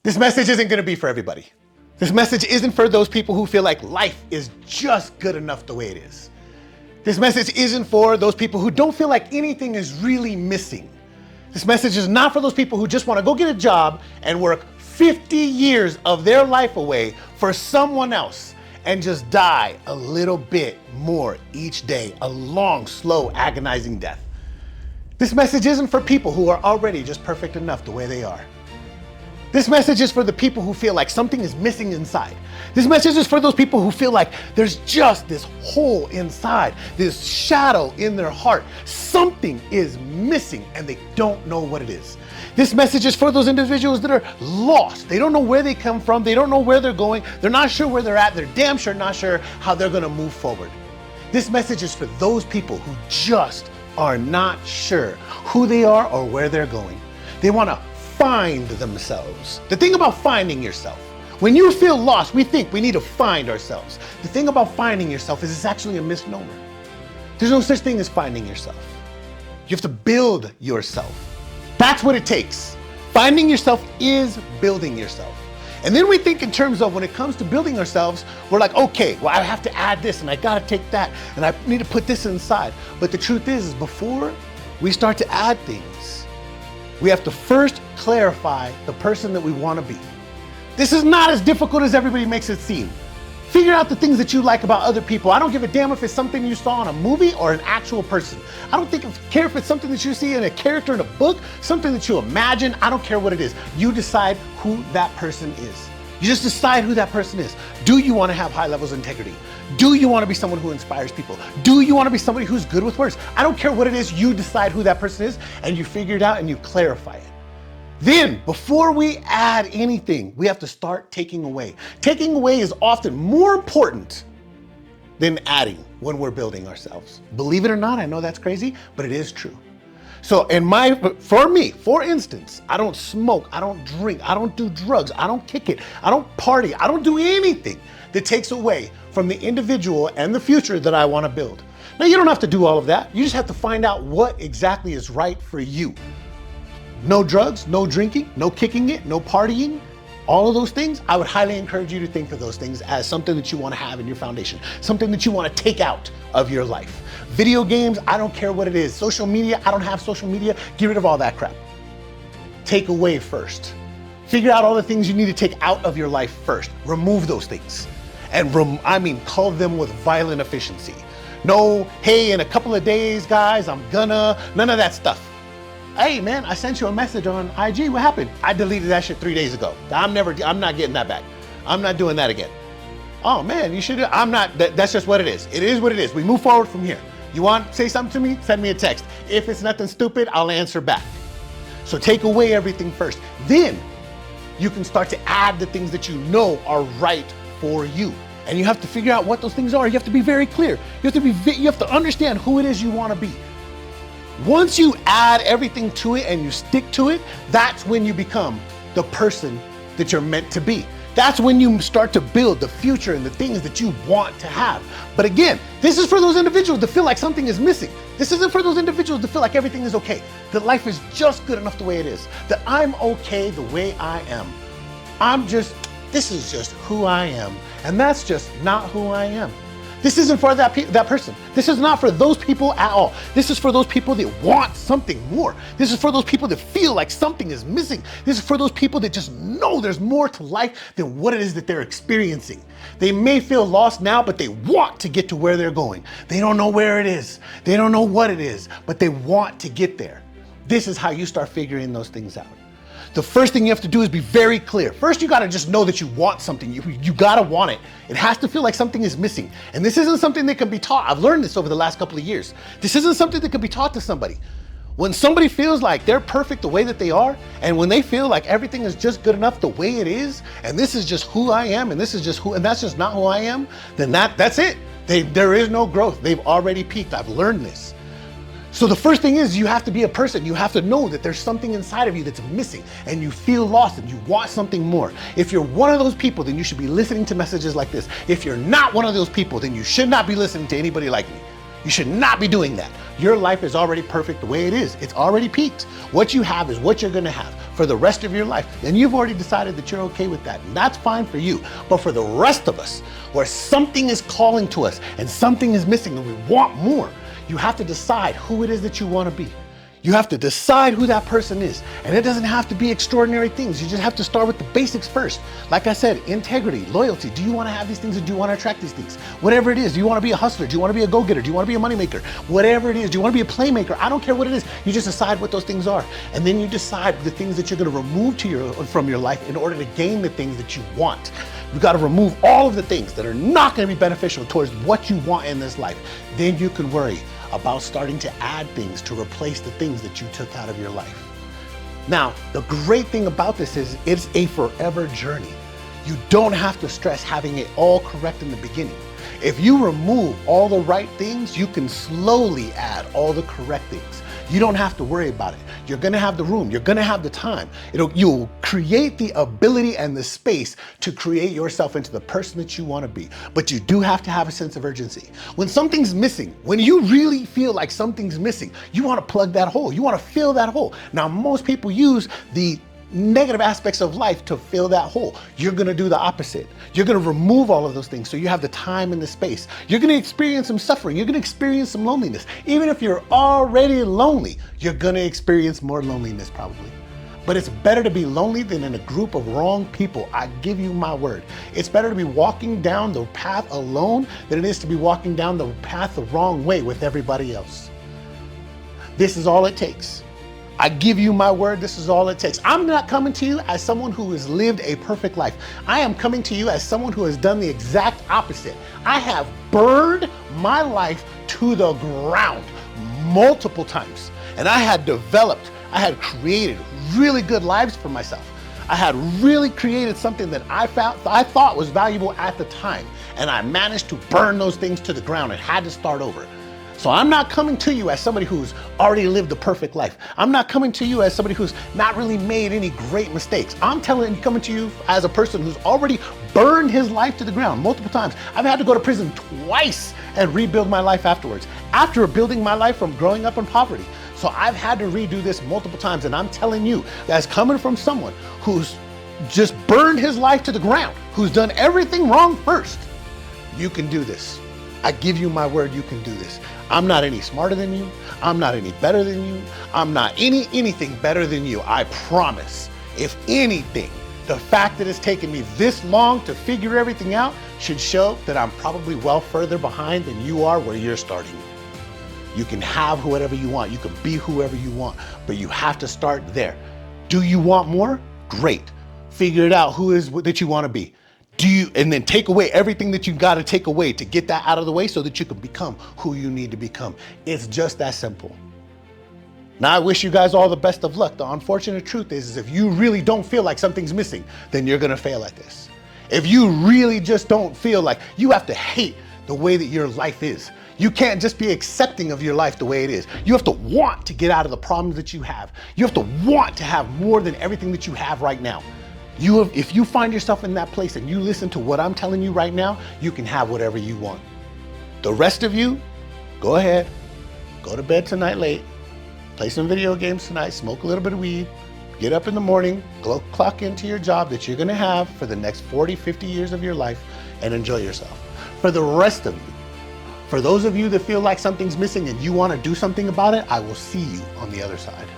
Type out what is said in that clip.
This message isn't gonna be for everybody. This message isn't for those people who feel like life is just good enough the way it is. This message isn't for those people who don't feel like anything is really missing. This message is not for those people who just wanna go get a job and work 50 years of their life away for someone else and just die a little bit more each day, a long, slow, agonizing death. This message isn't for people who are already just perfect enough the way they are. This message is for the people who feel like something is missing inside. This message is for those people who feel like there's just this hole inside, this shadow in their heart. Something is missing and they don't know what it is. This message is for those individuals that are lost. They don't know where they come from. They don't know where they're going. They're not sure where they're at. They're damn sure not sure how they're gonna move forward. This message is for those people who just are not sure who they are or where they're going. They wanna find themselves. The thing about finding yourself, when you feel lost, we think we need to find ourselves. The thing about finding yourself is it's actually a misnomer. There's no such thing as finding yourself. You have to build yourself. That's what it takes. Finding yourself is building yourself. And then we think in terms of when it comes to building ourselves, we're like, okay, well, I have to add this and I gotta take that and I need to put this inside. But the truth is before we start to add things, we have to first clarify the person that we want to be. This is not as difficult as everybody makes it seem. Figure out the things that you like about other people. I don't give a damn if it's something you saw in a movie or an actual person. I don't care if it's something that you see in a character in a book, something that you imagine. I don't care what it is. You decide who that person is. You just decide who that person is. Do you want to have high levels of integrity? Do you want to be someone who inspires people? Do you want to be somebody who's good with words? I don't care what it is, you decide who that person is and you figure it out and you clarify it. Then, before we add anything, we have to start taking away. Taking away is often more important than adding when we're building ourselves. Believe it or not, I know that's crazy, but it is true. So for me, for instance, I don't smoke, I don't drink, I don't do drugs, I don't kick it, I don't party, I don't do anything that takes away from the individual and the future that I want to build. Now, you don't have to do all of that. You just have to find out what exactly is right for you. No drugs, no drinking, no kicking it, no partying, all of those things. I would highly encourage you to think of those things as something that you want to have in your foundation, something that you want to take out of your life. Video games, I don't care what it is. Social media, I don't have social media. Get rid of all that crap. Take away first. Figure out all the things you need to take out of your life first. Remove those things. And cull them with violent efficiency. No, hey, in a couple of days, guys, none of that stuff. Hey man, I sent you a message on IG, what happened? I deleted that shit 3 days ago. I'm not getting that back. I'm not doing that again. Oh man, you should, that's just what it is. It is what it is. We move forward from here. You want to say something to me? Send me a text. If it's nothing stupid, I'll answer back. So take away everything first. Then you can start to add the things that you know are right for you. And you have to figure out what those things are. You have to be very clear. You have to understand who it is you want to be. Once you add everything to it and you stick to it, that's when you become the person that you're meant to be. That's when you start to build the future and the things that you want to have. But again, this is for those individuals that feel like something is missing. This isn't for those individuals that feel like everything is okay, that life is just good enough the way it is, that I'm okay the way I am. This is just who I am, and that's just not who I am. This isn't for that person. This is not for those people at all. This is for those people that want something more. This is for those people that feel like something is missing. This is for those people that just know there's more to life than what it is that they're experiencing. They may feel lost now, but they want to get to where they're going. They don't know where it is. They don't know what it is, but they want to get there. This is how you start figuring those things out. The first thing you have to do is be very clear. First, you gotta just know that you want something. You gotta want it. It has to feel like something is missing. And this isn't something that can be taught. I've learned this over the last couple of years. This isn't something that can be taught to somebody. When somebody feels like they're perfect the way that they are, and when they feel like everything is just good enough the way it is, and this is just who I am, and that's just not who I am, then that's it. There is no growth. They've already peaked. I've learned this. So the first thing is you have to be a person. You have to know that there's something inside of you that's missing and you feel lost and you want something more. If you're one of those people, then you should be listening to messages like this. If you're not one of those people, then you should not be listening to anybody like me. You should not be doing that. Your life is already perfect the way it is. It's already peaked. What you have is what you're gonna have for the rest of your life. And you've already decided that you're okay with that. And that's fine for you. But for the rest of us, where something is calling to us and something is missing and we want more, you have to decide who it is that you wanna be. You have to decide who that person is. And it doesn't have to be extraordinary things. You just have to start with the basics first. Like I said, integrity, loyalty. Do you want to have these things or do you want to attract these things? Whatever it is, do you want to be a hustler? Do you want to be a go-getter? Do you want to be a moneymaker? Whatever it is, do you want to be a playmaker? I don't care what it is. You just decide what those things are. And then you decide the things that you're going to remove from your life in order to gain the things that you want. You got to remove all of the things that are not going to be beneficial towards what you want in this life. Then you can worry about starting to add things to replace the things that you took out of your life. Now, the great thing about this is it's a forever journey. You don't have to stress having it all correct in the beginning. If you remove all the right things, you can slowly add all the correct things. You don't have to worry about it. You're gonna have the room, you're gonna have the time. You'll create the ability and the space to create yourself into the person that you wanna be. But you do have to have a sense of urgency. When something's missing, when you really feel like something's missing, you wanna plug that hole, you wanna fill that hole. Now, most people use the negative aspects of life to fill that hole. You're gonna do the opposite. You're gonna remove all of those things so you have the time and the space. You're gonna experience some suffering. You're gonna experience some loneliness. Even if you're already lonely, you're gonna experience more loneliness probably. But it's better to be lonely than in a group of wrong people. I give you my word. It's better to be walking down the path alone than it is to be walking down the path the wrong way with everybody else. This is all it takes. I give you my word, this is all it takes. I'm not coming to you as someone who has lived a perfect life. I am coming to you as someone who has done the exact opposite. I have burned my life to the ground multiple times. And I had created really good lives for myself. I had really created something that I thought was valuable at the time. And I managed to burn those things to the ground and had to start over. So I'm not coming to you as somebody who's already lived a perfect life. I'm not coming to you as somebody who's not really made any great mistakes. I'm coming to you as a person who's already burned his life to the ground multiple times. I've had to go to prison twice and rebuild my life afterwards, after building my life from growing up in poverty. So I've had to redo this multiple times, and I'm telling you, that's coming from someone who's just burned his life to the ground, who's done everything wrong first. You can do this. I give you my word, you can do this. I'm not any smarter than you. I'm not any better than you. I'm not anything better than you. I promise. If anything, the fact that it's taken me this long to figure everything out should show that I'm probably well further behind than you are where you're starting. You can have whatever you want. You can be whoever you want, but you have to start there. Do you want more? Great. Figure it out. Who is that you want to be? And then take away everything that you got to take away to get that out of the way so that you can become who you need to become. It's just that simple. Now, I wish you guys all the best of luck. The unfortunate truth is if you really don't feel like something's missing, then you're going to fail at this. If you really just don't feel like, you have to hate the way that your life is. You can't just be accepting of your life the way it is. You have to want to get out of the problems that you have. You have to want to have more than everything that you have right now. If you find yourself in that place and you listen to what I'm telling you right now, you can have whatever you want. The rest of you, go ahead, go to bed tonight late, play some video games tonight, smoke a little bit of weed, get up in the morning, go clock into your job that you're gonna have for the next 40, 50 years of your life and enjoy yourself. For the rest of you, for those of you that feel like something's missing and you wanna do something about it, I will see you on the other side.